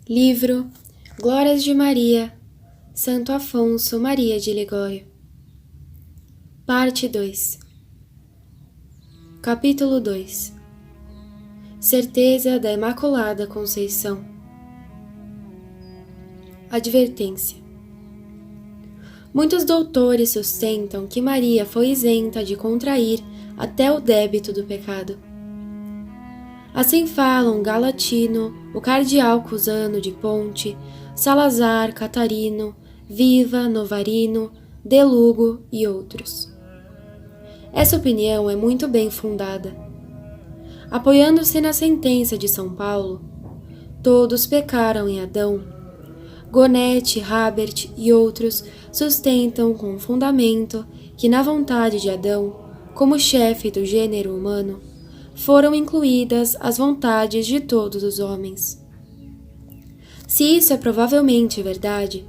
Livro Glórias de Maria, Santo Afonso Maria de Ligório. Parte 2. Capítulo 2. Certeza da Imaculada Conceição. Advertência. Muitos doutores sustentam que Maria foi isenta de contrair até o débito do pecado. Assim falam Galatino, o cardeal Cusano de Ponte, Salazar, Catarino, Viva, Novarino, De Lugo e outros. Essa opinião é muito bem fundada. Apoiando-se na sentença de São Paulo, todos pecaram em Adão. Gonetti, Habert e outros sustentam com fundamento que na vontade de Adão, como chefe do gênero humano, foram incluídas as vontades de todos os homens. Se isso é provavelmente verdade,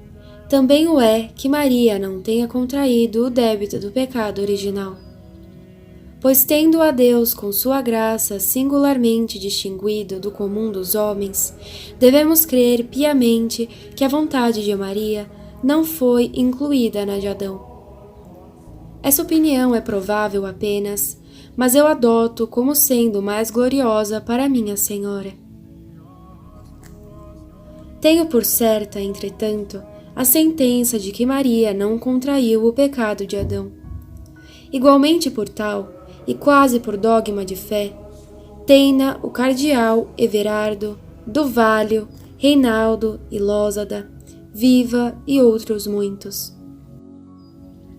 também o é que Maria não tenha contraído o débito do pecado original. Pois tendo a Deus com sua graça singularmente distinguido do comum dos homens, devemos crer piamente que a vontade de Maria não foi incluída na de Adão. Essa opinião é provável apenas, mas eu adoto como sendo mais gloriosa para minha Senhora. Tenho por certa, entretanto, a sentença de que Maria não contraiu o pecado de Adão. Igualmente por tal, e quase por dogma de fé, tem-na o cardeal Everardo, do Valho, Reinaldo e Losada, Viva e outros muitos.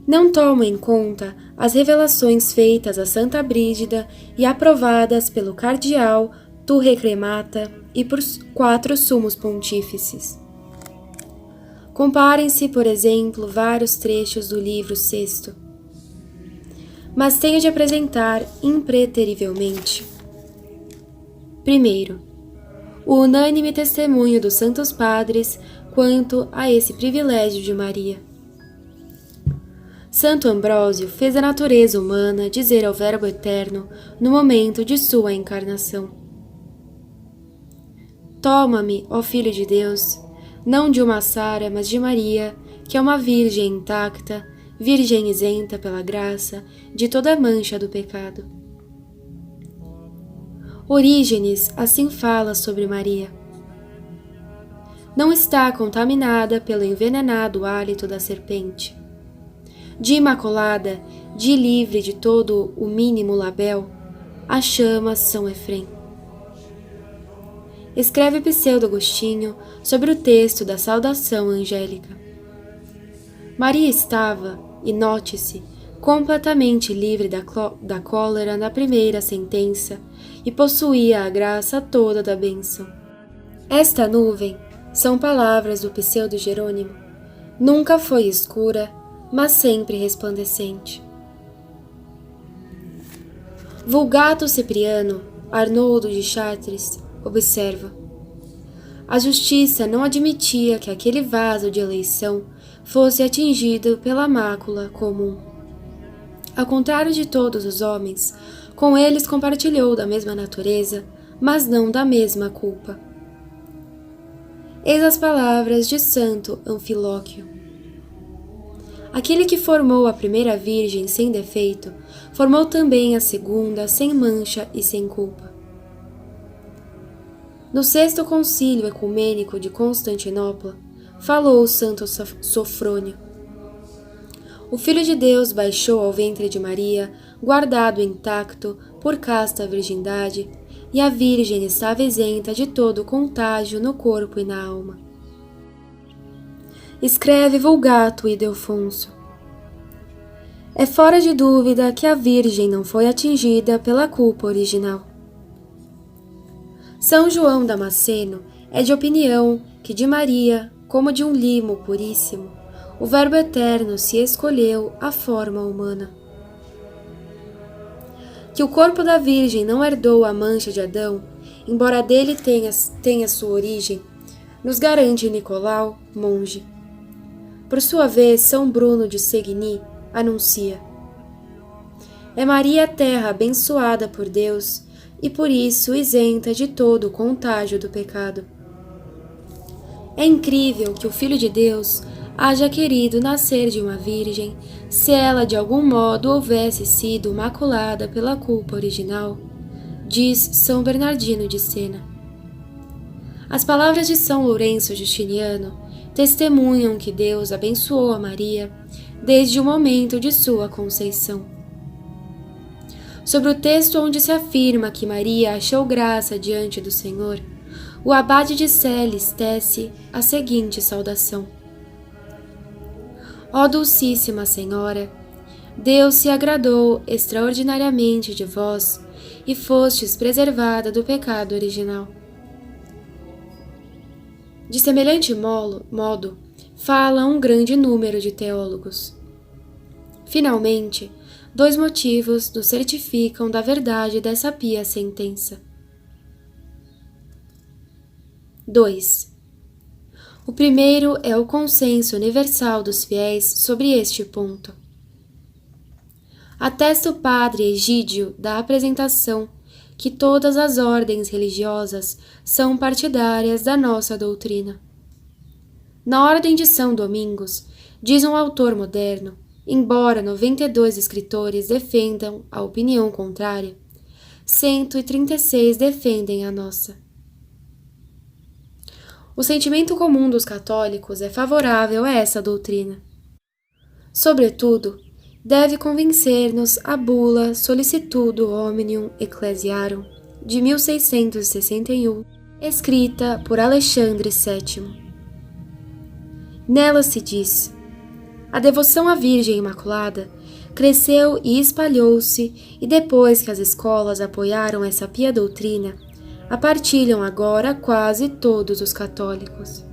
Não tomo em conta as revelações feitas a Santa Brígida e aprovadas pelo cardeal Turre Cremata e por 4 sumos pontífices. Comparem-se, por exemplo, vários trechos do livro VI. Mas tenho de apresentar impreterivelmente. Primeiro, o unânime testemunho dos Santos Padres quanto a esse privilégio de Maria. Santo Ambrósio fez a natureza humana dizer ao Verbo Eterno no momento de sua encarnação: Toma-me, ó Filho de Deus, não de uma Sara, mas de Maria, que é uma virgem intacta, virgem isenta pela graça de toda mancha do pecado. Orígenes assim fala sobre Maria. Não está contaminada pelo envenenado hálito da serpente. De imaculada, de livre de todo o mínimo label, a chama São Efrem. Escreve Pseudo Agostinho sobre o texto da saudação angélica. Maria estava, e note-se, completamente livre da cólera na primeira sentença e possuía a graça toda da bênção. Esta nuvem, são palavras do Pseudo Jerônimo, nunca foi escura, mas sempre resplandecente. Vulgato Cipriano, Arnoldo de Chartres, observa: a justiça não admitia que aquele vaso de eleição fosse atingido pela mácula comum. Ao contrário de todos os homens, com eles compartilhou da mesma natureza, mas não da mesma culpa. Eis as palavras de Santo Anfilóquio. Aquele que formou a primeira Virgem sem defeito, formou também a segunda sem mancha e sem culpa. No 6º Concílio Ecumênico de Constantinopla, falou o Santo Sofrônio: o Filho de Deus baixou ao ventre de Maria, guardado intacto por casta virgindade, e a Virgem estava isenta de todo contágio no corpo e na alma. Escreve Vulgato Ildefonso: é fora de dúvida que a Virgem não foi atingida pela culpa original. São João Damasceno é de opinião que de Maria, como de um limo puríssimo, o Verbo Eterno se escolheu a forma humana. Que o corpo da Virgem não herdou a mancha de Adão, embora dele tenha sua origem, nos garante Nicolau, monge. Por sua vez, São Bruno de Segni anuncia: é Maria a terra abençoada por Deus e por isso isenta de todo o contágio do pecado. É incrível que o Filho de Deus haja querido nascer de uma virgem, se ela de algum modo houvesse sido maculada pela culpa original, diz São Bernardino de Sena. As palavras de São Lourenço Justiniano testemunham que Deus abençoou a Maria desde o momento de sua conceição. Sobre o texto onde se afirma que Maria achou graça diante do Senhor, o abade de Celes tece a seguinte saudação: Ó Dulcíssima Senhora, Deus se agradou extraordinariamente de vós e fostes preservada do pecado original. De semelhante modo, fala um grande número de teólogos. Finalmente, 2 motivos nos certificam da verdade dessa pia sentença. 2. O primeiro é o consenso universal dos fiéis sobre este ponto. Atesta o padre Egídio da apresentação que todas as ordens religiosas são partidárias da nossa doutrina. Na Ordem de São Domingos, diz um autor moderno, embora 92 escritores defendam a opinião contrária, 136 defendem a nossa. O sentimento comum dos católicos é favorável a essa doutrina. Sobretudo, deve convencer-nos a bula Sollicitudo Omnium Ecclesiarum, de 1661, escrita por Alexandre VII. Nela se diz: a devoção à Virgem Imaculada cresceu e espalhou-se, e depois que as escolas apoiaram essa pia doutrina, a partilham agora quase todos os católicos.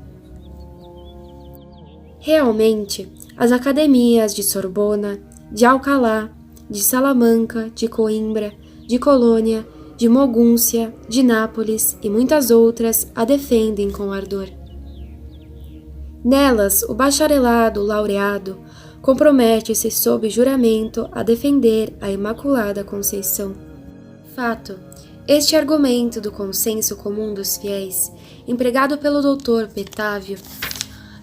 Realmente, as academias de Sorbona, de Alcalá, de Salamanca, de Coimbra, de Colônia, de Mogúncia, de Nápoles e muitas outras a defendem com ardor. Nelas, o bacharelado laureado compromete-se sob juramento a defender a Imaculada Conceição. Fato, este argumento do consenso comum dos fiéis, empregado pelo Dr. Petávio,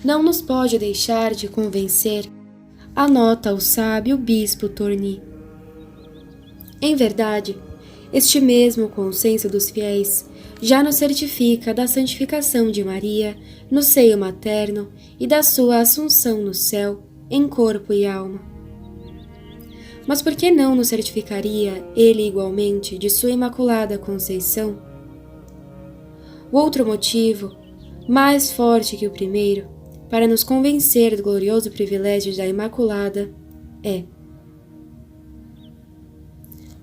não nos pode deixar de convencer, anota o sábio bispo Torni. Em verdade, este mesmo consenso dos fiéis já nos certifica da santificação de Maria no seio materno e da sua assunção no céu em corpo e alma. Mas por que não nos certificaria ele igualmente de sua Imaculada Conceição? O outro motivo, mais forte que o primeiro, para nos convencer do glorioso privilégio da Imaculada é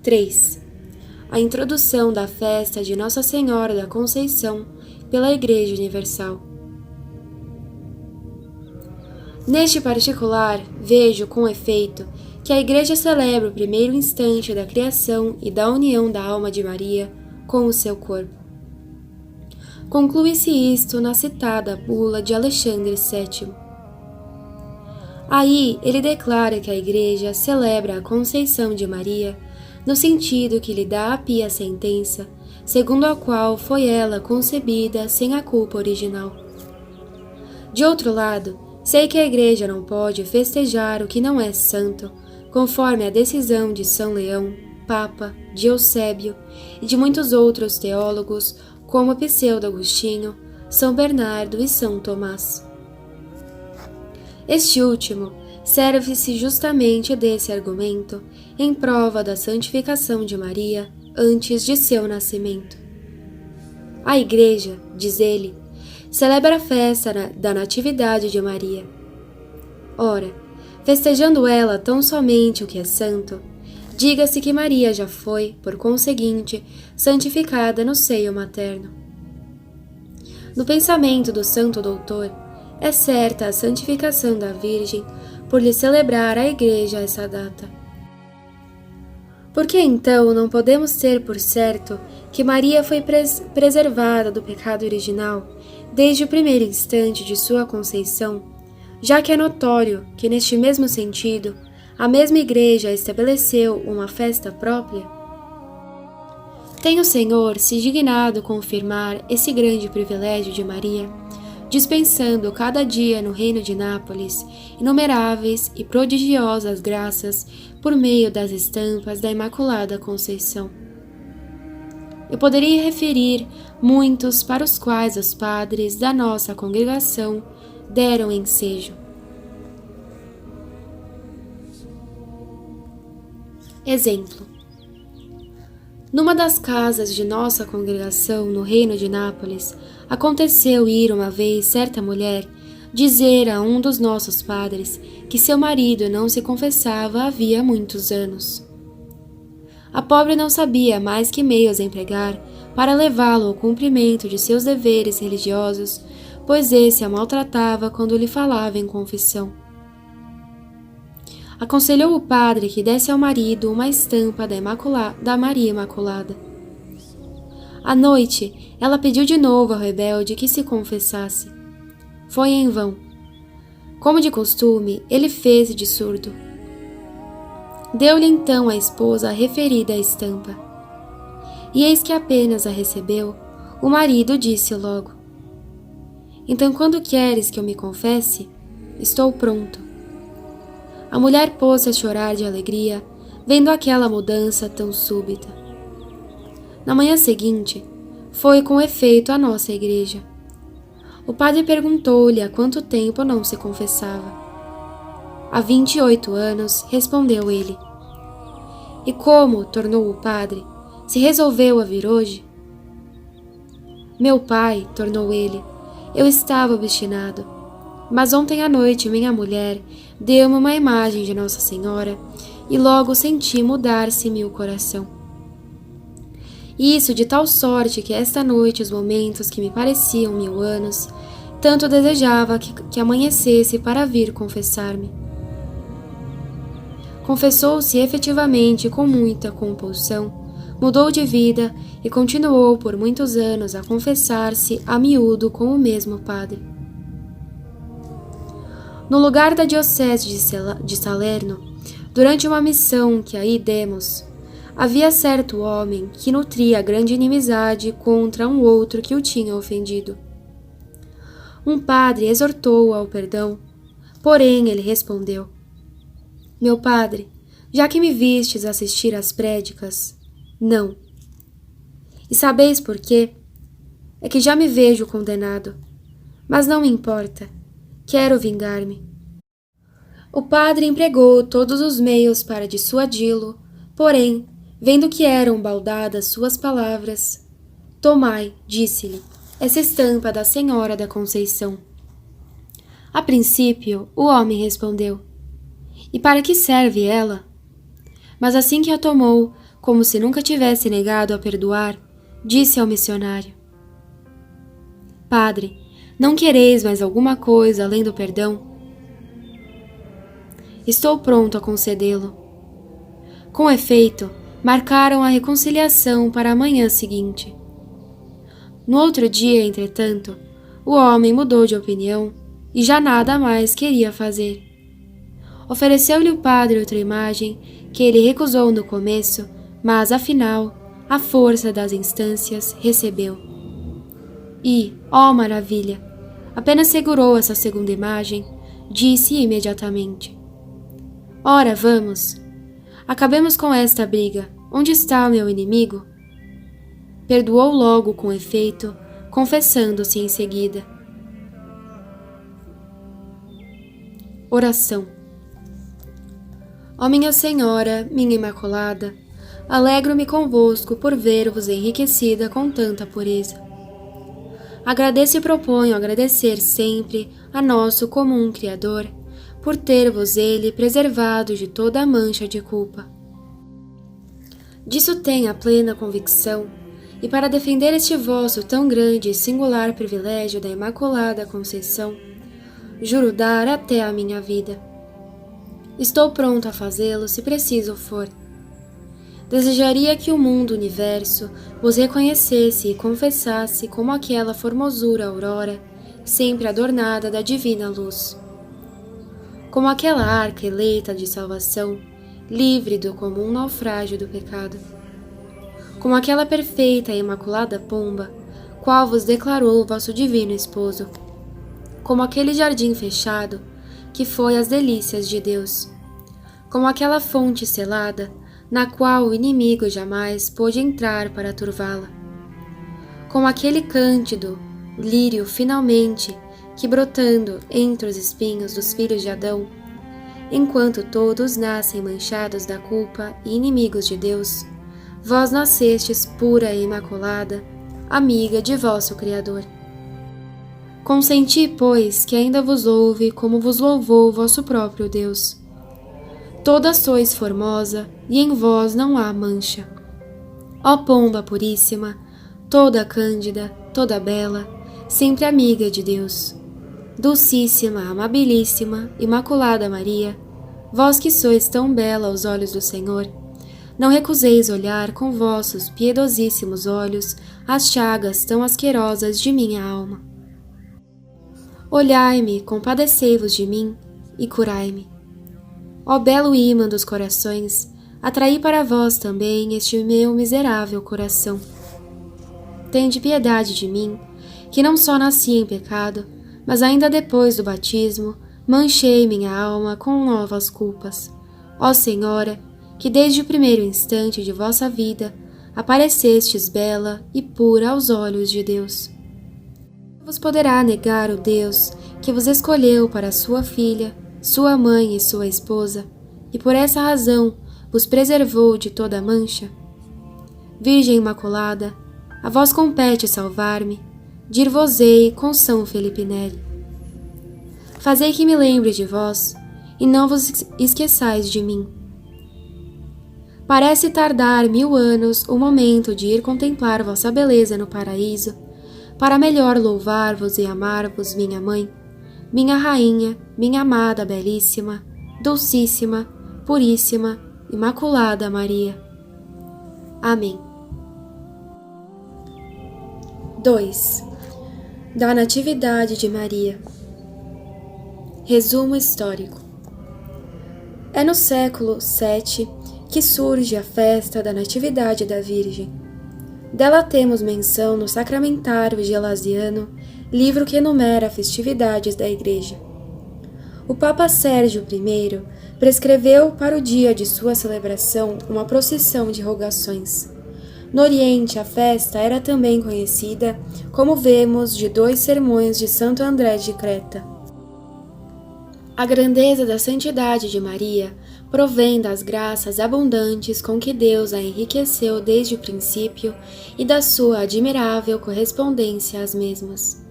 3. A introdução da festa de Nossa Senhora da Conceição pela Igreja Universal. Neste particular, vejo com efeito que a Igreja celebra o primeiro instante da criação e da união da alma de Maria com o seu corpo. Conclui-se isto na citada bula de Alexandre VII. Aí ele declara que a Igreja celebra a Conceição de Maria no sentido que lhe dá a pia sentença, segundo a qual foi ela concebida sem a culpa original. De outro lado, sei que a Igreja não pode festejar o que não é santo, conforme a decisão de São Leão, Papa, de Eusébio e de muitos outros teólogos, como Pseudo Agostinho, São Bernardo e São Tomás. Este último serve-se justamente desse argumento em prova da santificação de Maria antes de seu nascimento. A Igreja, diz ele, celebra a festa da Natividade de Maria. Ora, festejando ela tão somente o que é santo, diga-se que Maria já foi, por conseguinte, santificada no seio materno. No pensamento do Santo Doutor, é certa a santificação da Virgem por lhe celebrar a Igreja essa data. Por que então não podemos ter por certo que Maria foi preservada do pecado original desde o primeiro instante de sua conceição, já que é notório que, neste mesmo sentido, a mesma Igreja estabeleceu uma festa própria? Tem o Senhor se dignado confirmar esse grande privilégio de Maria, dispensando cada dia no reino de Nápoles inumeráveis e prodigiosas graças por meio das estampas da Imaculada Conceição. Eu poderia referir muitos para os quais os padres da nossa congregação deram ensejo. Exemplo: numa das casas de nossa congregação no reino de Nápoles, aconteceu ir uma vez certa mulher dizer a um dos nossos padres que seu marido não se confessava havia muitos anos. A pobre não sabia mais que meios empregar para levá-lo ao cumprimento de seus deveres religiosos, pois esse a maltratava quando lhe falava em confissão. Aconselhou o padre que desse ao marido uma estampa da Maria Imaculada. À noite, ela pediu de novo ao rebelde que se confessasse. Foi em vão. Como de costume, ele fez de surdo. Deu-lhe então a esposa a referida estampa. E eis que apenas a recebeu, o marido disse logo: então, quando queres que eu me confesse? Estou pronto. A mulher pôs-se a chorar de alegria, vendo aquela mudança tão súbita. Na manhã seguinte, foi com efeito à nossa igreja. O padre perguntou-lhe há quanto tempo não se confessava. Há 28 anos, respondeu ele. E como, tornou o padre, se resolveu a vir hoje? Meu pai, tornou ele, eu estava obstinado, mas ontem à noite minha mulher deu-me uma imagem de Nossa Senhora e logo senti mudar-se-me o coração. Isso de tal sorte que esta noite os momentos que me pareciam 1000 anos, tanto desejava que amanhecesse para vir confessar-me. Confessou-se efetivamente com muita compulsão, mudou de vida e continuou por muitos anos a confessar-se a miúdo com o mesmo padre. No lugar da diocese de Salerno, durante uma missão que aí demos, havia certo homem que nutria grande inimizade contra um outro que o tinha ofendido. Um padre exortou-o ao perdão, porém ele respondeu: meu padre, já que me vistes assistir às prédicas, não. E sabeis por quê? É que já me vejo condenado, mas não me importa, quero vingar-me. O padre empregou todos os meios para dissuadi-lo, porém, vendo que eram baldadas suas palavras, tomai, disse-lhe, essa estampa da Senhora da Conceição. A princípio, o homem respondeu: e para que serve ela? Mas assim que a tomou, como se nunca tivesse negado a perdoar, disse ao missionário: Padre, não quereis mais alguma coisa além do perdão? Estou pronto a concedê-lo. Com efeito, marcaram a reconciliação para a manhã seguinte. No outro dia, entretanto, o homem mudou de opinião e já nada mais queria fazer. Ofereceu-lhe o padre outra imagem que ele recusou no começo, mas afinal, à força das instâncias, recebeu. E, ó maravilha, apenas segurou essa segunda imagem, disse imediatamente: ora, vamos, acabemos com esta briga. Onde está o meu inimigo? Perdoou logo com efeito, confessando-se em seguida. Oração. Ó minha Senhora, minha Imaculada, alegro-me convosco por ver-vos enriquecida com tanta pureza. Agradeço e proponho agradecer sempre a nosso comum Criador, por ter-vos ele preservado de toda a mancha de culpa. Disso tenho a plena convicção, e para defender este vosso tão grande e singular privilégio da Imaculada Conceição, juro dar até a minha vida. Estou pronto a fazê-lo se preciso for. Desejaria que o mundo universo vos reconhecesse e confessasse como aquela formosura aurora, sempre adornada da divina luz. Como aquela arca eleita de salvação, livre do comum naufrágio do pecado. Como aquela perfeita e imaculada pomba, qual vos declarou vosso divino esposo. como aquele jardim fechado que foi as delícias de Deus, como aquela fonte selada na qual o inimigo jamais pôde entrar para turvá-la, como aquele cândido lírio finalmente que brotando entre os espinhos dos filhos de Adão, enquanto todos nascem manchados da culpa e inimigos de Deus, vós nascestes pura e imaculada, amiga de vosso Criador. Consenti, pois, que ainda vos louve como vos louvou vosso próprio Deus. Toda sois formosa, e em vós não há mancha. Ó pomba puríssima, toda cândida, toda bela, sempre amiga de Deus. Dulcíssima, amabilíssima, imaculada Maria, vós que sois tão bela aos olhos do Senhor, não recuseis olhar com vossos piedosíssimos olhos as chagas tão asquerosas de minha alma. Olhai-me, compadecei-vos de mim e curai-me. Ó belo ímã dos corações, atraí para vós também este meu miserável coração. Tende piedade de mim, que não só nasci em pecado, mas ainda depois do batismo, manchei minha alma com novas culpas. Ó Senhora, que desde o primeiro instante de vossa vida aparecestes bela e pura aos olhos de Deus. Vos poderá negar o Deus que vos escolheu para sua filha, sua mãe e sua esposa, e por essa razão vos preservou de toda mancha? Virgem Imaculada, a vós compete salvar-me, dir-vos-ei com São Felipe Neri. Fazei que me lembre de vós, e não vos esqueçais de mim. Parece tardar 1000 anos o momento de ir contemplar vossa beleza no paraíso, para melhor louvar-vos e amar-vos, minha mãe, minha rainha, minha amada, belíssima, dulcíssima, puríssima, imaculada Maria. Amém. 2. Da Natividade de Maria. Resumo histórico. É no século VII que surge a festa da Natividade da Virgem. Dela temos menção no Sacramentário Gelasiano, livro que enumera festividades da Igreja. O Papa Sérgio I prescreveu para o dia de sua celebração uma procissão de rogações. No Oriente, a festa era também conhecida, como vemos, de 2 sermões de Santo André de Creta. A grandeza da santidade de Maria provém das graças abundantes com que Deus a enriqueceu desde o princípio e da sua admirável correspondência às mesmas.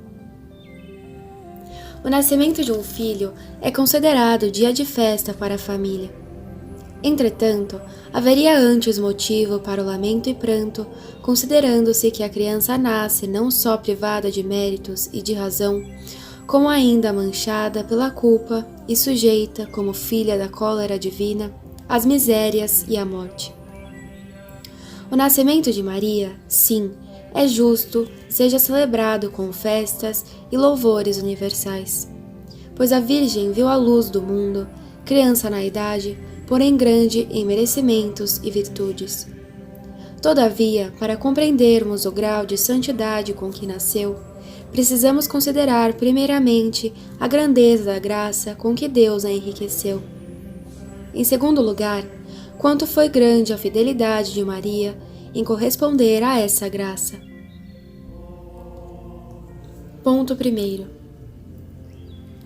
O nascimento de um filho é considerado dia de festa para a família. Entretanto, haveria antes motivo para o lamento e pranto, considerando-se que a criança nasce não só privada de méritos e de razão, como ainda manchada pela culpa e sujeita, como filha da cólera divina, às misérias e à morte. O nascimento de Maria, sim, é justo seja celebrado com festas e louvores universais, pois a Virgem viu a luz do mundo, criança na idade, porém grande em merecimentos e virtudes. Todavia, para compreendermos o grau de santidade com que nasceu, precisamos considerar primeiramente a grandeza da graça com que Deus a enriqueceu. Em segundo lugar, quanto foi grande a fidelidade de Maria em corresponder a essa graça. Ponto 1.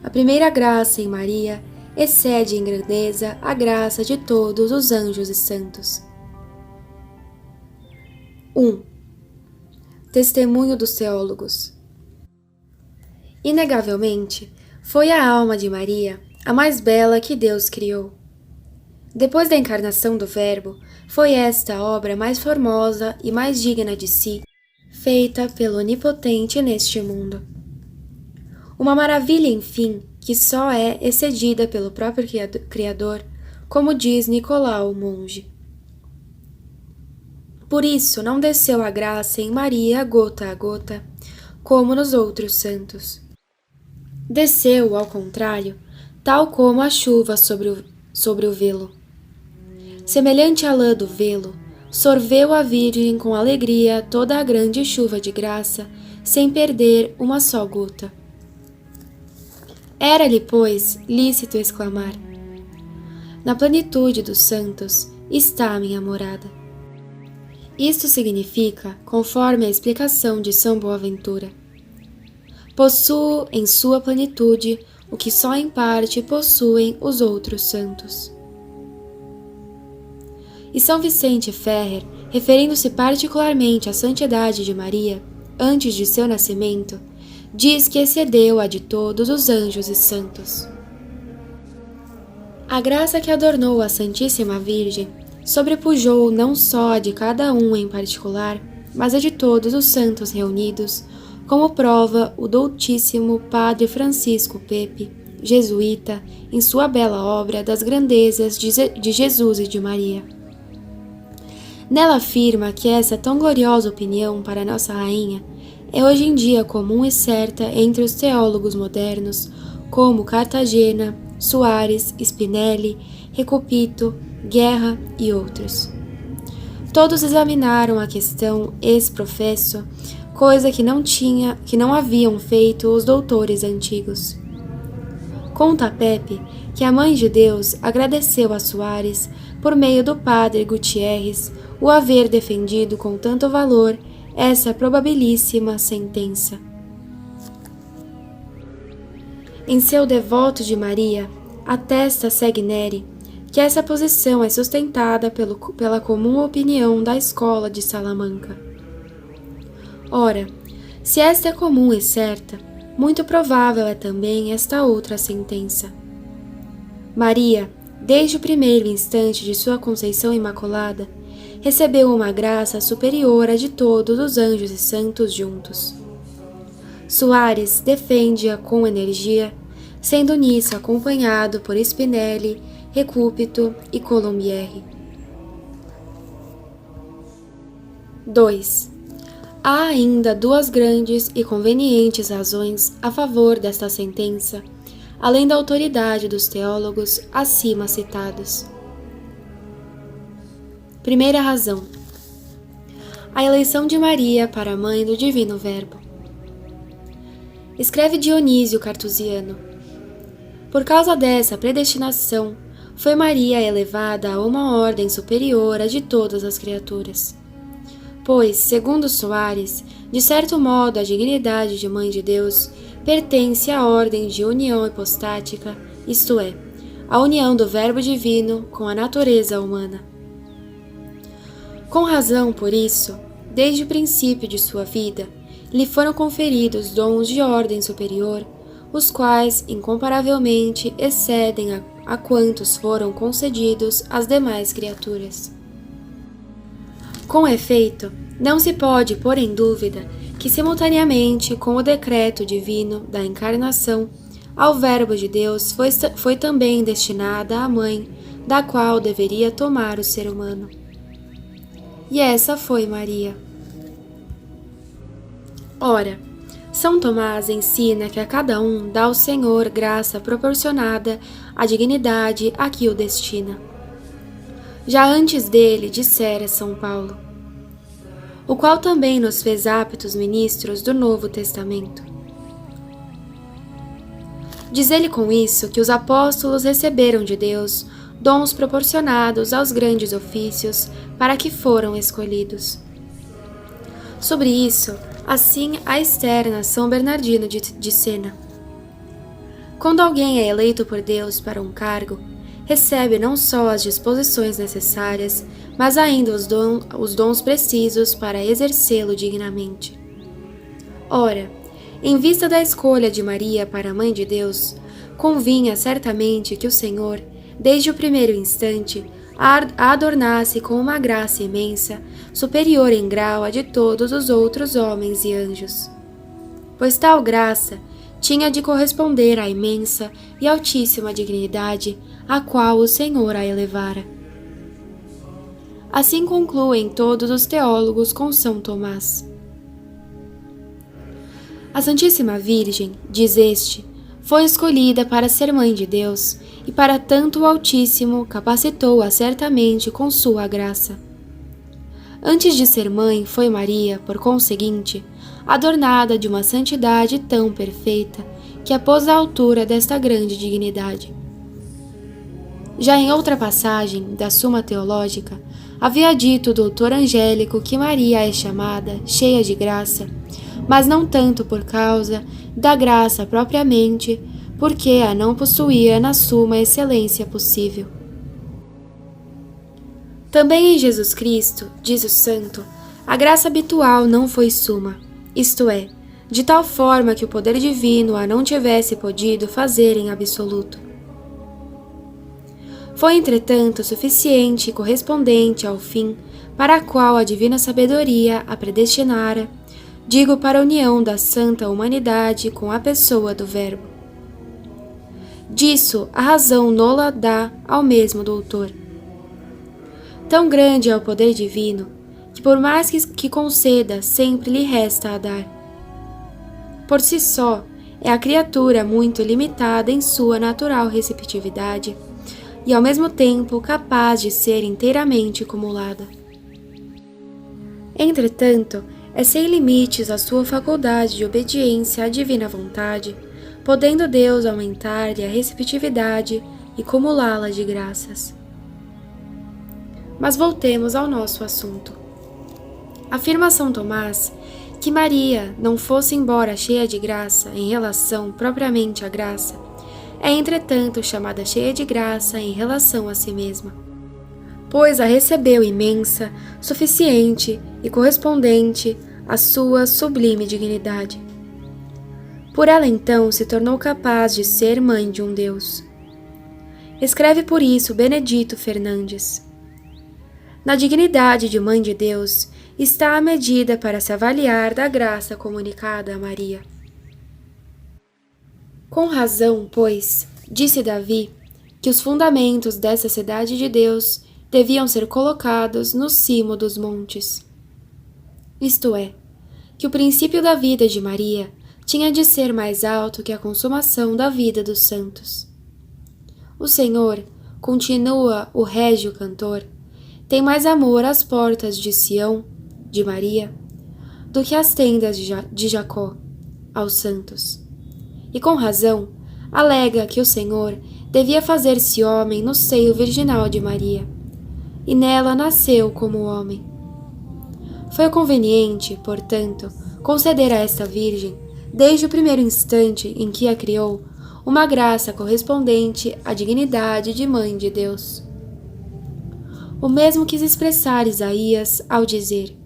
A primeira graça em Maria excede em grandeza a graça de todos os anjos e santos. 1. Testemunho dos teólogos. Inegavelmente, foi a alma de Maria a mais bela que Deus criou. Depois da encarnação do Verbo, foi esta a obra mais formosa e mais digna de si, feita pelo Onipotente neste mundo. Uma maravilha, enfim, que só é excedida pelo próprio Criador, como diz Nicolau, o monge. Por isso não desceu a graça em Maria gota a gota, como nos outros santos. Desceu, ao contrário, tal como a chuva sobre o velo. Semelhante à lã do velo, sorveu a Virgem com alegria toda a grande chuva de graça, sem perder uma só gota. Era-lhe, pois, lícito exclamar: na plenitude dos santos está a minha morada. Isto significa, conforme a explicação de São Boaventura: possuo em sua plenitude o que só em parte possuem os outros santos. E São Vicente Ferrer, referindo-se particularmente à santidade de Maria, antes de seu nascimento, diz que excedeu a de todos os anjos e santos. A graça que adornou a Santíssima Virgem sobrepujou não só a de cada um em particular, mas a de todos os santos reunidos, como prova o doutíssimo Padre Francisco Pepe, jesuíta, em sua bela obra das grandezas de Jesus e de Maria. Nela afirma que essa tão gloriosa opinião para Nossa Rainha é hoje em dia comum e certa entre os teólogos modernos, como Cartagena, Soares, Spinelli, Recupito, Guerra e outros. Todos examinaram a questão ex professo, coisa que não haviam feito os doutores antigos. Conta Pepe que a Mãe de Deus agradeceu a Soares, por meio do padre Gutierrez, o haver defendido com tanto valor essa probabilíssima sentença. Em seu Devoto de Maria, atesta Segneri que essa posição é sustentada pela comum opinião da escola de Salamanca. Ora, se esta é comum e certa, muito provável é também esta outra sentença. Maria, desde o primeiro instante de sua conceição imaculada, recebeu uma graça superior à de todos os anjos e santos juntos. Soares defende-a com energia, sendo nisso acompanhado por Spinelli, Recupito e Colombiere. 2. Há ainda duas grandes e convenientes razões a favor desta sentença, além da autoridade dos teólogos acima citados. Primeira razão: a eleição de Maria para a mãe do Divino Verbo. Escreve Dionísio Cartusiano: por causa dessa predestinação, foi Maria elevada a uma ordem superior à de todas as criaturas. Pois, segundo Soares, de certo modo a dignidade de Mãe de Deus pertence à ordem de união hipostática, isto é, a união do Verbo Divino com a natureza humana. Com razão por isso, desde o princípio de sua vida, lhe foram conferidos dons de ordem superior, os quais, incomparavelmente, excedem a quantos foram concedidos às demais criaturas. Com efeito, não se pode pôr em dúvida que, simultaneamente com o decreto divino da encarnação, ao Verbo de Deus foi também destinada a mãe, da qual deveria tomar o ser humano. E essa foi Maria. Ora, São Tomás ensina que a cada um dá o Senhor graça proporcionada à dignidade a que o destina. Já antes dele dissera São Paulo, o qual também nos fez aptos ministros do Novo Testamento. Diz ele com isso que os apóstolos receberam de Deus dons proporcionados aos grandes ofícios para que foram escolhidos. Sobre isso, assim a externa São Bernardino de Sena: quando alguém é eleito por Deus para um cargo, recebe não só as disposições necessárias, mas ainda os dons precisos para exercê-lo dignamente. Ora, em vista da escolha de Maria para a Mãe de Deus, convinha certamente que o Senhor, desde o primeiro instante, a adornasse com uma graça imensa, superior em grau à de todos os outros homens e anjos. Pois tal graça tinha de corresponder à imensa e altíssima dignidade a qual o Senhor a elevara. Assim concluem todos os teólogos com São Tomás. A Santíssima Virgem, diz este, foi escolhida para ser Mãe de Deus, e para tanto o Altíssimo capacitou-a certamente com sua graça. Antes de ser mãe, foi Maria, por conseguinte, adornada de uma santidade tão perfeita, que a pôs à altura desta grande dignidade. Já em outra passagem da Suma Teológica, havia dito o doutor Angélico que Maria é chamada cheia de graça, mas não tanto por causa da graça propriamente, porque a não possuía na suma excelência possível. Também em Jesus Cristo, diz o santo, a graça habitual não foi suma, isto é, de tal forma que o poder divino a não tivesse podido fazer em absoluto. Foi, entretanto, suficiente e correspondente ao fim para a qual a divina sabedoria a predestinara, digo para a união da santa humanidade com a pessoa do Verbo. Disso a razão nola dá ao mesmo doutor. Tão grande é o poder divino, que por mais que conceda, sempre lhe resta a dar. Por si só, é a criatura muito limitada em sua natural receptividade, e ao mesmo tempo capaz de ser inteiramente cumulada. Entretanto, é sem limites a sua faculdade de obediência à divina vontade, podendo Deus aumentar-lhe a receptividade e cumulá-la de graças. Mas voltemos ao nosso assunto. Afirma São Tomás que Maria não fosse embora cheia de graça em relação propriamente à graça, é entretanto chamada cheia de graça em relação a si mesma, pois a recebeu imensa, suficiente e correspondente à sua sublime dignidade. Por ela então se tornou capaz de ser mãe de um Deus. Escreve por isso Benedito Fernandes. Na dignidade de mãe de Deus está a medida para se avaliar da graça comunicada a Maria. Com razão, pois, disse Davi, que os fundamentos dessa cidade de Deus deviam ser colocados no cimo dos montes. Isto é, que o princípio da vida de Maria tinha de ser mais alto que a consumação da vida dos santos. O Senhor, continua o régio cantor, tem mais amor às portas de Sião, de Maria, do que às tendas de Jacó, aos santos. E com razão, alega que o Senhor devia fazer-se homem no seio virginal de Maria, e nela nasceu como homem. Foi conveniente, portanto, conceder a esta Virgem, desde o primeiro instante em que a criou, uma graça correspondente à dignidade de Mãe de Deus. O mesmo quis expressar Isaías ao dizer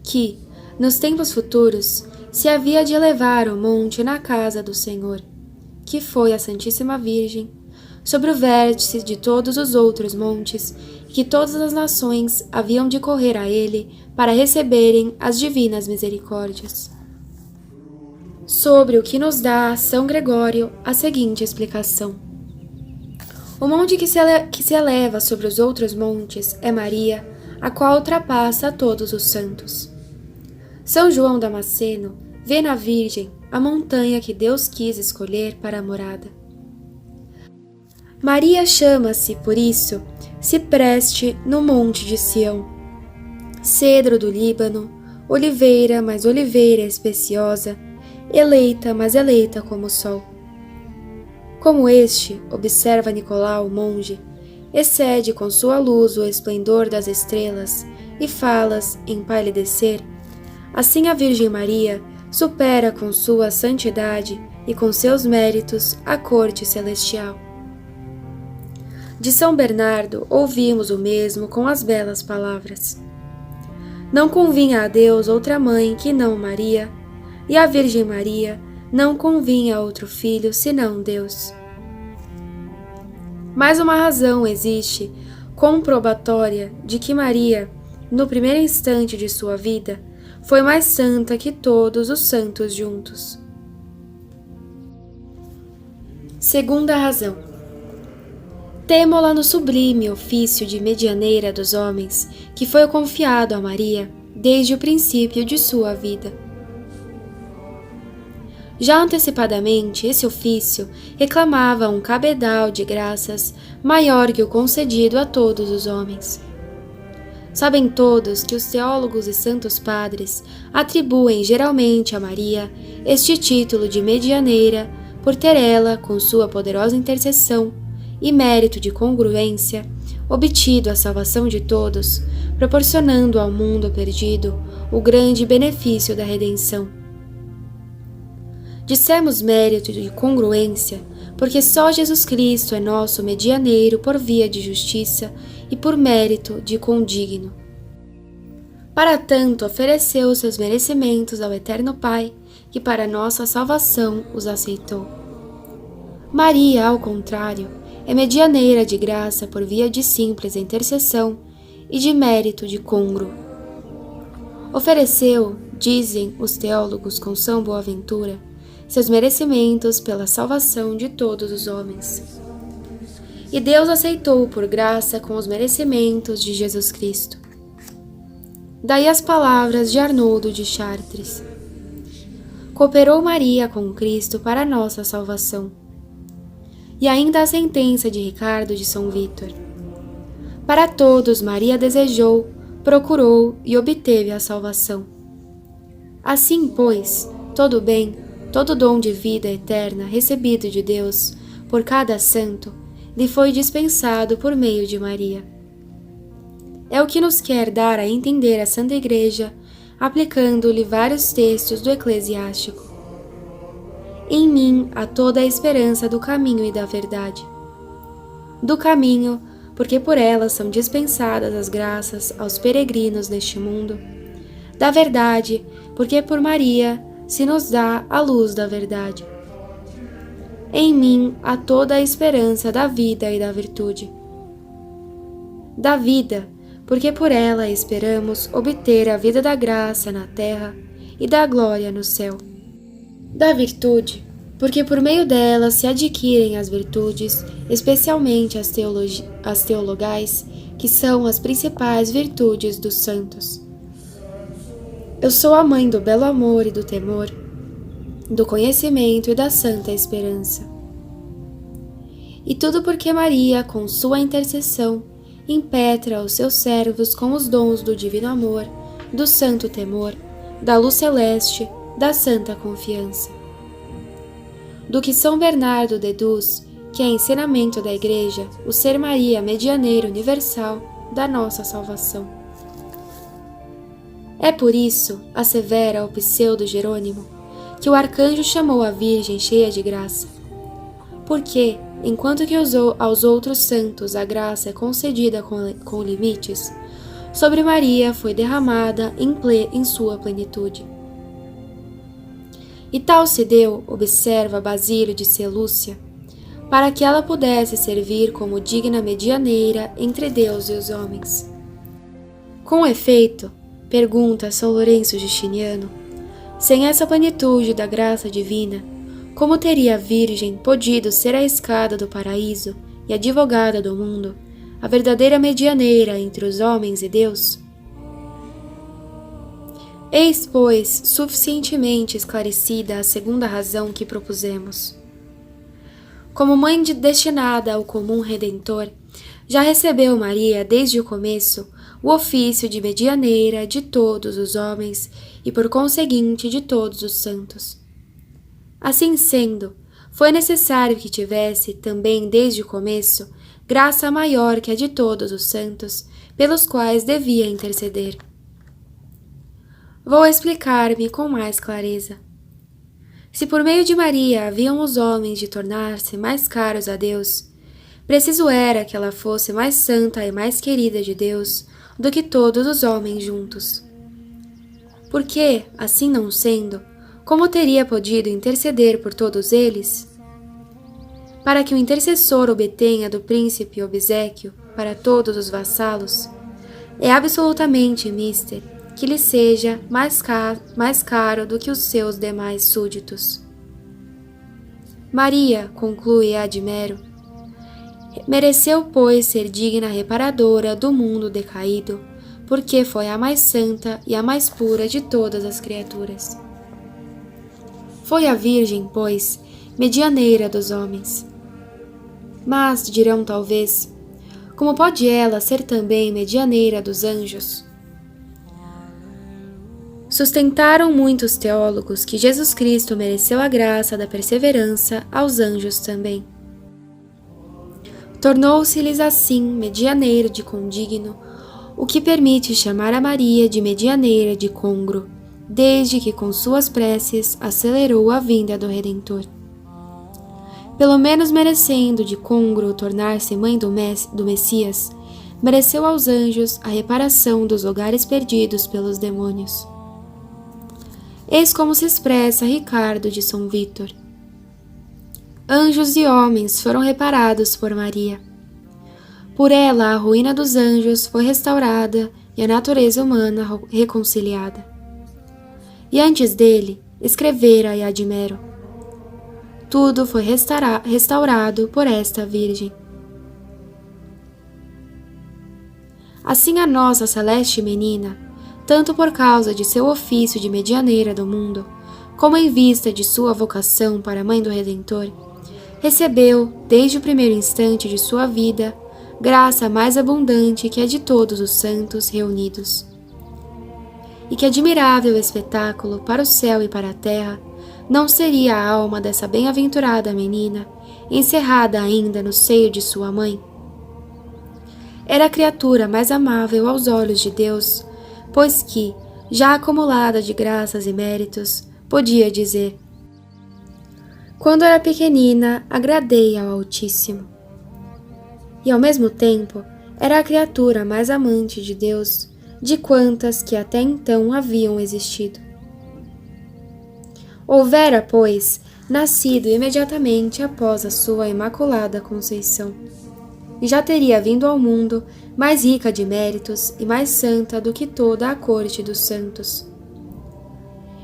que, nos tempos futuros, se havia de elevar o monte na casa do Senhor, que foi a Santíssima Virgem, sobre o vértice de todos os outros montes, e que todas as nações haviam de correr a ele para receberem as divinas misericórdias. Sobre o que nos dá São Gregório a seguinte explicação. O monte que se eleva sobre os outros montes é Maria, a qual ultrapassa a todos os santos. São João Damasceno vê na Virgem a montanha que Deus quis escolher para a morada. Maria chama-se, por isso, cipreste no monte de Sião, cedro do Líbano, oliveira, mas oliveira especiosa, eleita, mas eleita como o sol. Como este, observa Nicolau, monge, excede com sua luz o esplendor das estrelas e falas empalidecer, assim a Virgem Maria supera com sua santidade e com seus méritos a corte celestial. De São Bernardo ouvimos o mesmo com as belas palavras. Não convinha a Deus outra mãe que não Maria, e a Virgem Maria não convinha outro filho senão Deus. Mais uma razão existe comprobatória de que Maria, no primeiro instante de sua vida, foi mais santa que todos os santos juntos. Segunda razão. Temo-la no sublime ofício de medianeira dos homens, que foi confiado a Maria desde o princípio de sua vida. Já antecipadamente, esse ofício reclamava um cabedal de graças maior que o concedido a todos os homens. Sabem todos que os teólogos e santos padres atribuem geralmente a Maria este título de medianeira por ter ela, com sua poderosa intercessão e mérito de congruência, obtido a salvação de todos, proporcionando ao mundo perdido o grande benefício da redenção. Dissemos mérito de congruência porque só Jesus Cristo é nosso medianeiro por via de justiça e por mérito de condigno. Para tanto, ofereceu os seus merecimentos ao Eterno Pai, que para nossa salvação os aceitou. Maria, ao contrário, é medianeira de graça por via de simples intercessão e de mérito de congruo. Ofereceu, dizem os teólogos com São Boaventura, seus merecimentos pela salvação de todos os homens. E Deus aceitou por graça com os merecimentos de Jesus Cristo. Daí as palavras de Arnoldo de Chartres. Cooperou Maria com Cristo para nossa salvação. E ainda a sentença de Ricardo de São Vítor. Para todos Maria desejou, procurou e obteve a salvação. Assim, pois, todo bem, todo dom de vida eterna recebido de Deus por cada santo lhe foi dispensado por meio de Maria. É o que nos quer dar a entender a Santa Igreja, aplicando-lhe vários textos do Eclesiástico. Em mim há toda a esperança do caminho e da verdade. Do caminho, porque por ela são dispensadas as graças aos peregrinos neste mundo. Da verdade, porque por Maria se nos dá a luz da verdade. Em mim há toda a esperança da vida e da virtude. Da vida, porque por ela esperamos obter a vida da graça na terra e da glória no céu. Da virtude, porque por meio dela se adquirem as virtudes, especialmente as teologais, que são as principais virtudes dos santos. Eu sou a mãe do belo amor e do temor, do conhecimento e da santa esperança. E tudo porque Maria, com sua intercessão, impetra os seus servos com os dons do divino amor, do santo temor, da luz celeste, da santa confiança. Do que São Bernardo deduz que é ensinamento da Igreja o ser Maria medianeira universal da nossa salvação. É por isso, assevera o pseudo Jerônimo, que o arcanjo chamou a Virgem cheia de graça. Porque, enquanto que aos outros santos a graça é concedida com limites, sobre Maria foi derramada em sua plenitude. E tal se deu, observa Basílio de Selúcia, para que ela pudesse servir como digna medianeira entre Deus e os homens. Com efeito, pergunta São Lourenço Justiniano, sem essa plenitude da graça divina, como teria a Virgem podido ser a escada do paraíso e advogada do mundo, a verdadeira medianeira entre os homens e Deus? Eis, pois, suficientemente esclarecida a segunda razão que propusemos. Como mãe destinada ao comum Redentor, já recebeu Maria, desde o começo, o ofício de medianeira de todos os homens e, por conseguinte, de todos os santos. Assim sendo, foi necessário que tivesse, também desde o começo, graça maior que a de todos os santos, pelos quais devia interceder. Vou explicar-me com mais clareza. Se por meio de Maria haviam os homens de tornar-se mais caros a Deus, preciso era que ela fosse mais santa e mais querida de Deus do que todos os homens juntos. Porque, assim não sendo, como teria podido interceder por todos eles? Para que o intercessor obtenha do príncipe obséquio para todos os vassalos, é absolutamente mister que lhe seja mais caro do que os seus demais súditos. Maria, conclui Admero, mereceu, pois, ser digna reparadora do mundo decaído, porque foi a mais santa e a mais pura de todas as criaturas. Foi a Virgem, pois, medianeira dos homens. Mas, dirão talvez, como pode ela ser também medianeira dos anjos? Sustentaram muitos teólogos que Jesus Cristo mereceu a graça da perseverança aos anjos também. Tornou-se-lhes assim medianeiro de condigno, o que permite chamar a Maria de medianeira de congruo, desde que com suas preces acelerou a vinda do Redentor. Pelo menos merecendo de congruo tornar-se mãe do Messias, mereceu aos anjos a reparação dos lugares perdidos pelos demônios. Eis como se expressa Ricardo de São Vítor. Anjos e homens foram reparados por Maria. Por ela a ruína dos anjos foi restaurada e a natureza humana reconciliada. E antes dele, escrevera e admiro. Tudo foi restaurado por esta Virgem. Assim a nossa celeste menina, tanto por causa de seu ofício de medianeira do mundo, como em vista de sua vocação para a Mãe do Redentor, recebeu, desde o primeiro instante de sua vida, graça mais abundante que a de todos os santos reunidos. E que admirável espetáculo para o céu e para a terra não seria a alma dessa bem-aventurada menina, encerrada ainda no seio de sua mãe? Era a criatura mais amável aos olhos de Deus, pois que, já acumulada de graças e méritos, podia dizer: quando era pequenina, agradei ao Altíssimo. E ao mesmo tempo, era a criatura mais amante de Deus de quantas que até então haviam existido. Houvera, pois, nascido imediatamente após a sua Imaculada Conceição, e já teria vindo ao mundo mais rica de méritos e mais santa do que toda a corte dos santos.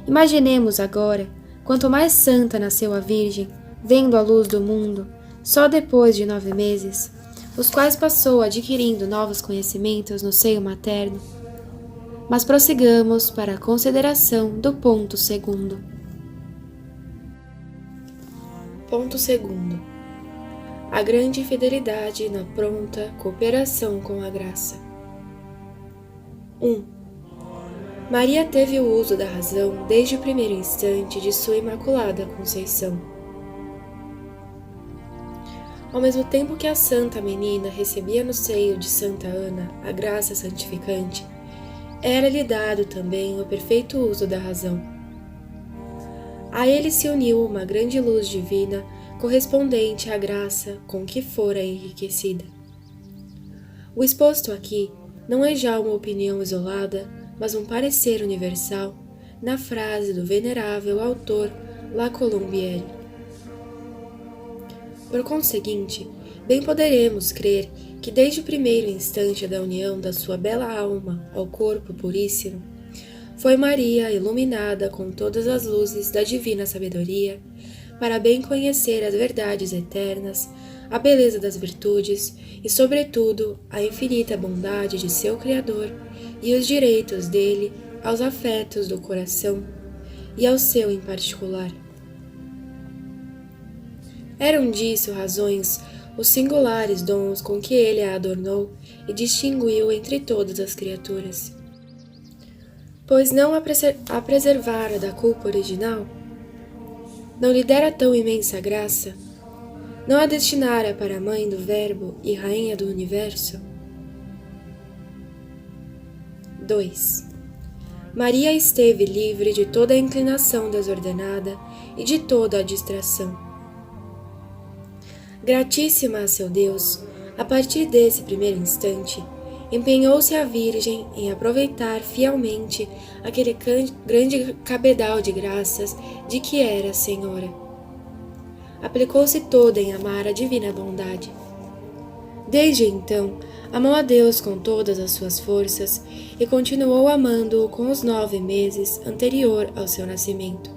Imaginemos agora, quanto mais santa nasceu a Virgem, vendo a luz do mundo, só depois de 9 meses, os quais passou adquirindo novos conhecimentos no seio materno. Mas prossigamos para a consideração do ponto segundo. Ponto segundo. A grande fidelidade na pronta cooperação com a graça. 1. Maria teve o uso da razão desde o primeiro instante de sua Imaculada Conceição. Ao mesmo tempo que a santa menina recebia no seio de Santa Ana a graça santificante, era-lhe dado também o perfeito uso da razão. A ele se uniu uma grande luz divina correspondente à graça com que fora enriquecida. O exposto aqui não é já uma opinião isolada, mas um parecer universal na frase do venerável autor La Colombière. Por conseguinte, bem poderemos crer que desde o primeiro instante da união da sua bela alma ao corpo puríssimo, foi Maria iluminada com todas as luzes da divina sabedoria, para bem conhecer as verdades eternas, a beleza das virtudes e, sobretudo, a infinita bondade de seu Criador e os direitos dele aos afetos do coração e ao seu em particular. Eram disso razões os singulares dons com que ele a adornou e distinguiu entre todas as criaturas. Pois não a preservara da culpa original? Não lhe dera tão imensa graça? Não a destinara para a mãe do Verbo e rainha do universo? 2. Maria esteve livre de toda a inclinação desordenada e de toda a distração. Gratíssima a seu Deus, a partir desse primeiro instante, empenhou-se a Virgem em aproveitar fielmente aquele grande cabedal de graças de que era Senhora. Aplicou-se toda em amar a divina bondade. Desde então, amou a Deus com todas as suas forças e continuou amando-o com os 9 meses anterior ao seu nascimento.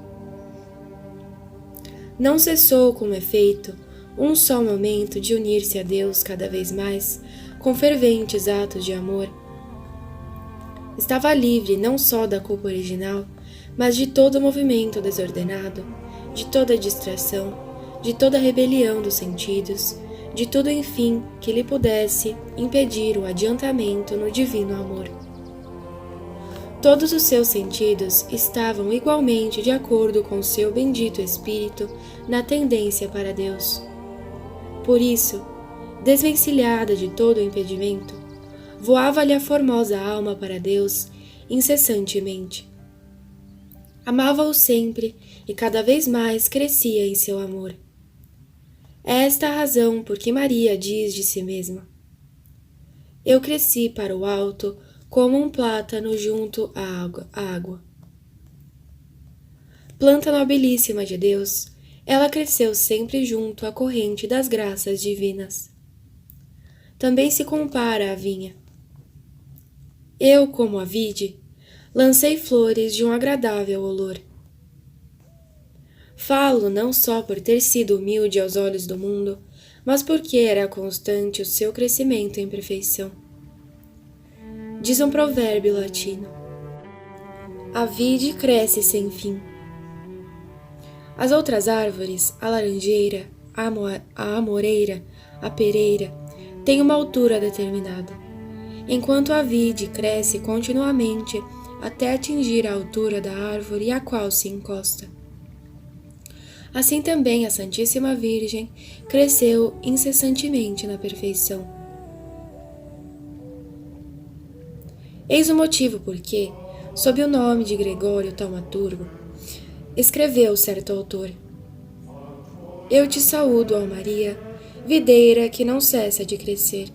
Não cessou, com efeito, um só momento de unir-se a Deus cada vez mais, com ferventes atos de amor. Estava livre não só da culpa original, mas de todo o movimento desordenado, de toda a distração, de toda a rebelião dos sentidos, de tudo enfim que lhe pudesse impedir o adiantamento no divino amor. Todos os seus sentidos estavam igualmente de acordo com seu bendito espírito na tendência para Deus. Por isso, desvencilhada de todo o impedimento, voava-lhe a formosa alma para Deus incessantemente. Amava-o sempre e cada vez mais crescia em seu amor. É esta a razão por que Maria diz de si mesma: eu cresci para o alto como um plátano junto à água. Planta nobilíssima de Deus, ela cresceu sempre junto à corrente das graças divinas. Também se compara à vinha. Eu, como a vide, lancei flores de um agradável olor. Falo não só por ter sido humilde aos olhos do mundo, mas porque era constante o seu crescimento em perfeição. Diz um provérbio latino: a vide cresce sem fim. As outras árvores, a laranjeira, a amoreira, a pereira, têm uma altura determinada, enquanto a vide cresce continuamente até atingir a altura da árvore à qual se encosta. Assim também a Santíssima Virgem cresceu incessantemente na perfeição. Eis o motivo por que, sob o nome de Gregório Taumaturgo, escreveu certo autor: eu te saúdo, ó Maria, videira que não cessa de crescer.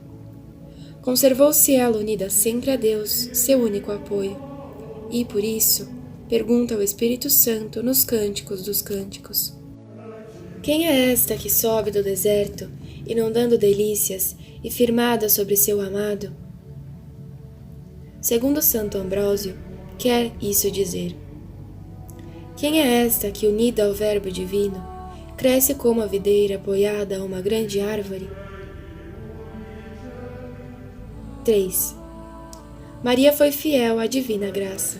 Conservou-se ela unida sempre a Deus, seu único apoio, e, por isso, pergunta ao Espírito Santo nos Cânticos dos Cânticos: quem é esta que sobe do deserto, inundando delícias e firmada sobre seu amado? Segundo Santo Ambrósio, quer isso dizer: quem é esta que, unida ao Verbo divino, cresce como a videira apoiada a uma grande árvore? 3. Maria foi fiel à divina graça.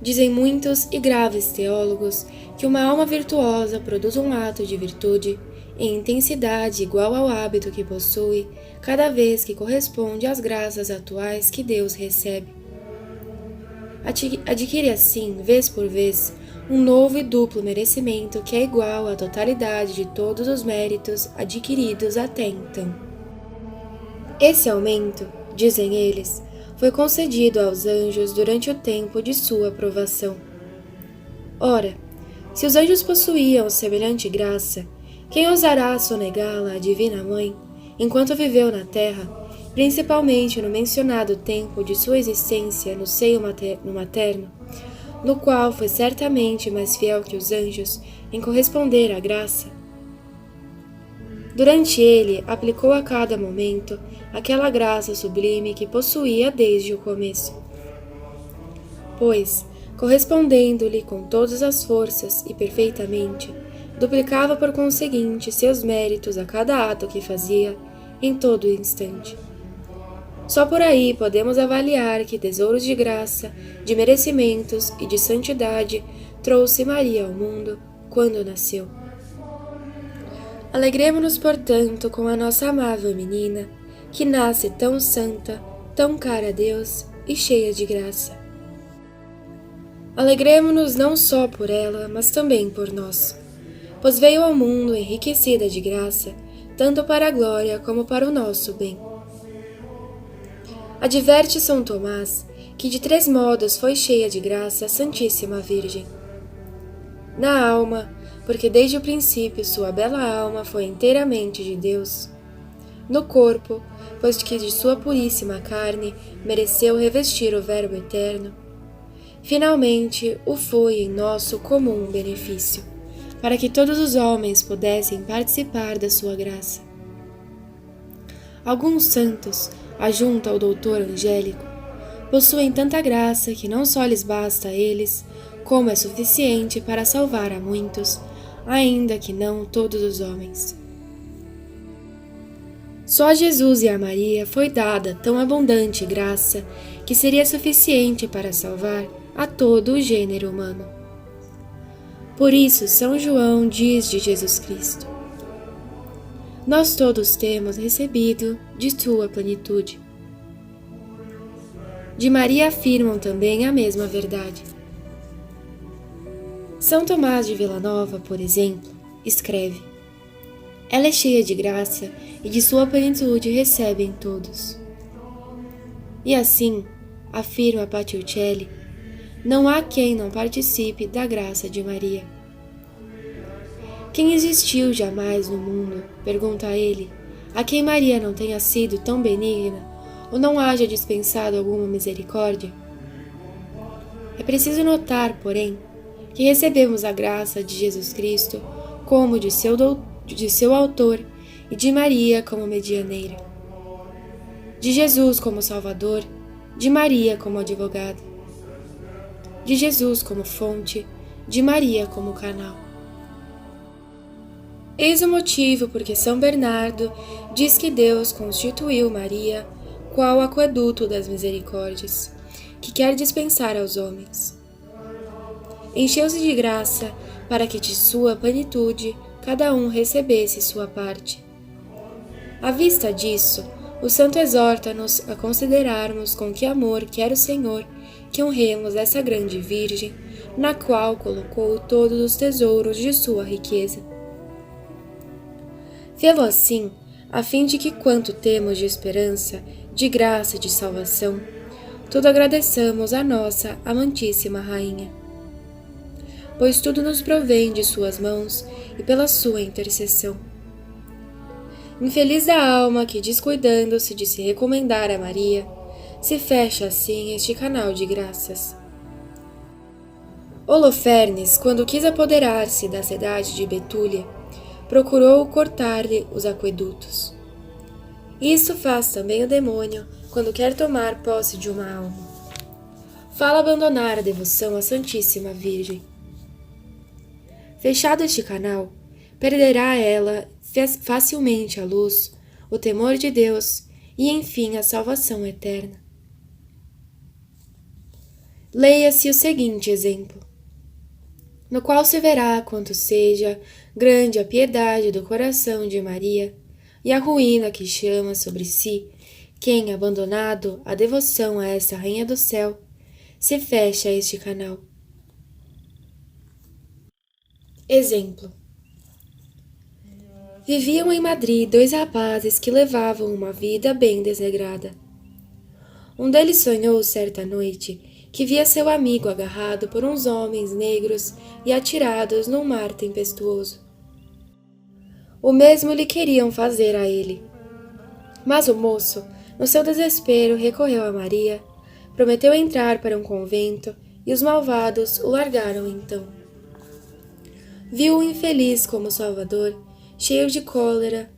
Dizem muitos e graves teólogos que uma alma virtuosa produz um ato de virtude em intensidade igual ao hábito que possui cada vez que corresponde às graças atuais que Deus recebe. Adquire assim, vez por vez, um novo e duplo merecimento que é igual à totalidade de todos os méritos adquiridos até então. Esse aumento, dizem eles, foi concedido aos anjos durante o tempo de sua aprovação. Ora, se os anjos possuíam semelhante graça, quem ousará sonegá-la à Divina Mãe, enquanto viveu na terra, principalmente no mencionado tempo de sua existência no seio materno, no qual foi certamente mais fiel que os anjos em corresponder à graça? Durante ele, aplicou a cada momento aquela graça sublime que possuía desde o começo. Pois, correspondendo-lhe com todas as forças e perfeitamente, duplicava por conseguinte seus méritos a cada ato que fazia, em todo o instante. Só por aí podemos avaliar que tesouros de graça, de merecimentos e de santidade trouxe Maria ao mundo quando nasceu. Alegremo-nos, portanto, com a nossa amável menina, que nasce tão santa, tão cara a Deus e cheia de graça. Alegremo-nos não só por ela, mas também por nós, pois veio ao mundo enriquecida de graça, tanto para a glória como para o nosso bem. Adverte São Tomás que de 3 modos foi cheia de graça a Santíssima Virgem. Na alma, porque desde o princípio sua bela alma foi inteiramente de Deus. No corpo, pois que de sua puríssima carne mereceu revestir o Verbo eterno. Finalmente, o foi em nosso comum benefício, para que todos os homens pudessem participar da sua graça. Alguns santos, ajunto ao doutor angélico, possuem tanta graça que não só lhes basta a eles, como é suficiente para salvar a muitos, ainda que não todos os homens. Só a Jesus e a Maria foi dada tão abundante graça que seria suficiente para salvar a todo o gênero humano. Por isso, São João diz de Jesus Cristo: nós todos temos recebido de sua plenitude. De Maria afirmam também a mesma verdade. São Tomás de Vilanova, por exemplo, escreve: ela é cheia de graça e de sua plenitude recebem todos. E assim, afirma Patriuccelli, não há quem não participe da graça de Maria. Quem existiu jamais no mundo, pergunta ele, a quem Maria não tenha sido tão benigna ou não haja dispensado alguma misericórdia? É preciso notar, porém, que recebemos a graça de Jesus Cristo como de seu autor e de Maria como medianeira. De Jesus como Salvador, de Maria como advogado. De Jesus como fonte, de Maria como canal. Eis o motivo por que São Bernardo diz que Deus constituiu Maria qual aqueduto das misericórdias, que quer dispensar aos homens. Encheu-se de graça para que de sua plenitude cada um recebesse sua parte. À vista disso, o santo exorta-nos a considerarmos com que amor quer o Senhor que honremos essa grande Virgem, na qual colocou todos os tesouros de sua riqueza. Fê-lo assim, a fim de que quanto temos de esperança, de graça e de salvação, tudo agradeçamos à nossa amantíssima Rainha. Pois tudo nos provém de suas mãos e pela sua intercessão. Infeliz da alma que, descuidando-se de se recomendar a Maria, se fecha assim este canal de graças. Holofernes, quando quis apoderar-se da cidade de Betúlia, procurou cortar-lhe os aquedutos. Isso faz também o demônio quando quer tomar posse de uma alma. Fala abandonar a devoção à Santíssima Virgem. Fechado este canal, perderá ela facilmente a luz, o temor de Deus e, enfim, a salvação eterna. Leia-se o seguinte exemplo, no qual se verá quanto seja grande a piedade do coração de Maria e a ruína que chama sobre si quem, abandonado a devoção a esta Rainha do Céu, se fecha a este canal. Exemplo. Viviam em Madrid 2 rapazes que levavam uma vida bem desregrada. Um deles sonhou certa noite que via seu amigo agarrado por uns homens negros e atirados num mar tempestuoso. O mesmo lhe queriam fazer a ele. Mas o moço, no seu desespero, recorreu a Maria, prometeu entrar para um convento e os malvados o largaram então. Viu o infeliz como Salvador, cheio de cólera,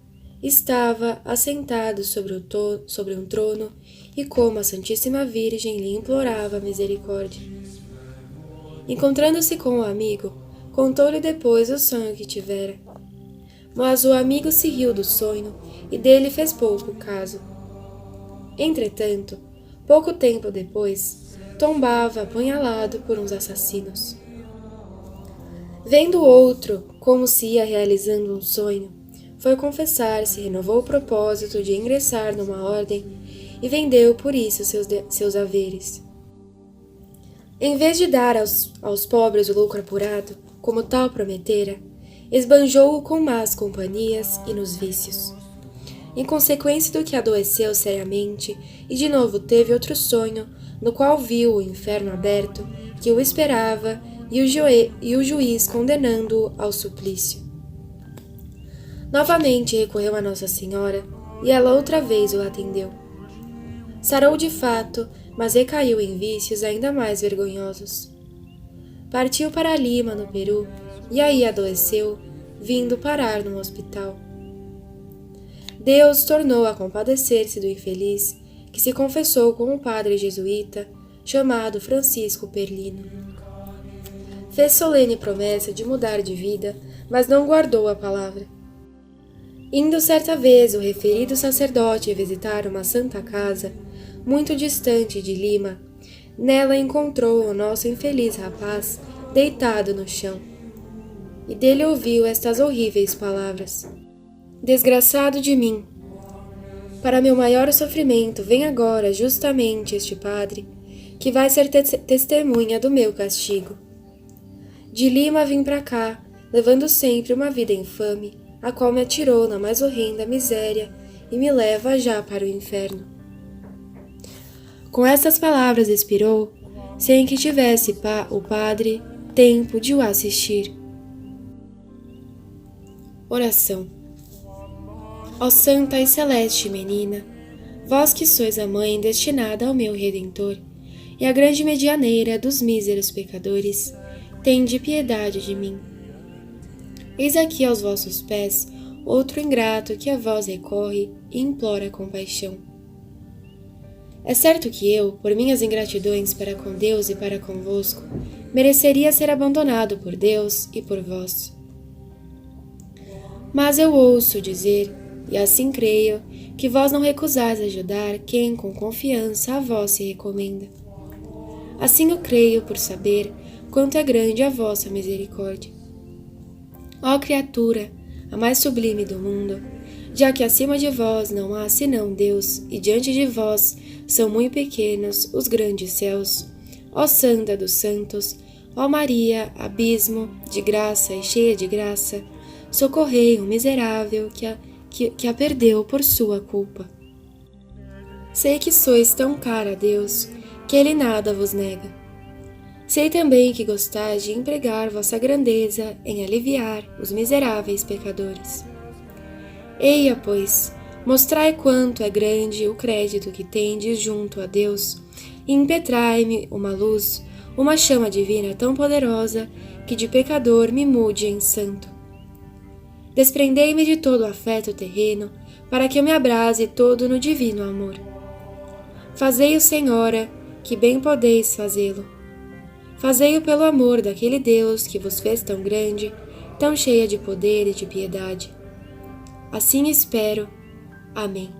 estava assentado sobre um trono e como a Santíssima Virgem lhe implorava misericórdia. Encontrando-se com o amigo, contou-lhe depois o sonho que tivera. Mas o amigo se riu do sonho e dele fez pouco caso. Entretanto, pouco tempo depois, tombava apunhalado por uns assassinos. Vendo o outro como se ia realizando um sonho, foi confessar-se, renovou o propósito de ingressar numa ordem e vendeu por isso seus haveres. Em vez de dar aos pobres o lucro apurado, como tal prometera, esbanjou-o com más companhias e nos vícios. Em consequência do que adoeceu seriamente e de novo teve outro sonho, no qual viu o inferno aberto, que o esperava, e o juiz condenando-o ao suplício. Novamente recorreu a Nossa Senhora, e ela outra vez o atendeu. Sarou de fato, mas recaiu em vícios ainda mais vergonhosos. Partiu para Lima, no Peru, e aí adoeceu, vindo parar num hospital. Deus tornou a compadecer-se do infeliz, que se confessou com um padre jesuíta, chamado Francisco Perlino. Fez solene promessa de mudar de vida, mas não guardou a palavra. Indo certa vez o referido sacerdote visitar uma santa casa, muito distante de Lima, nela encontrou o nosso infeliz rapaz deitado no chão, e dele ouviu estas horríveis palavras: Desgraçado de mim! Para meu maior sofrimento, vem agora justamente este padre, que vai ser testemunha do meu castigo. De Lima vim para cá, levando sempre uma vida infame, a qual me atirou na mais horrenda miséria e me leva já para o inferno. Com estas palavras expirou, sem que tivesse o padre tempo de o assistir. Oração. Ó santa e celeste menina, vós que sois a mãe destinada ao meu Redentor e a grande medianeira dos míseros pecadores, tende piedade de mim. Eis aqui aos vossos pés outro ingrato que a vós recorre e implora compaixão. É certo que eu, por minhas ingratidões para com Deus e para convosco, mereceria ser abandonado por Deus e por vós. Mas eu ouço dizer, e assim creio, que vós não recusais ajudar quem com confiança a vós se recomenda. Assim eu creio por saber quanto é grande a vossa misericórdia. Ó criatura, a mais sublime do mundo, já que acima de vós não há senão Deus, e diante de vós são muito pequenos os grandes céus, ó Santa dos Santos, ó Maria, abismo de graça e cheia de graça, socorrei o miserável que a perdeu por sua culpa. Sei que sois tão cara a Deus, que Ele nada vos nega. Sei também que gostais de empregar vossa grandeza em aliviar os miseráveis pecadores. Eia, pois, mostrai quanto é grande o crédito que tendes junto a Deus, e impetrai-me uma luz, uma chama divina tão poderosa, que de pecador me mude em santo. Desprendei-me de todo o afeto terreno, para que eu me abrase todo no divino amor. Fazei-o, Senhora, que bem podeis fazê-lo. Fazei-o pelo amor daquele Deus que vos fez tão grande, tão cheia de poder e de piedade. Assim espero. Amém.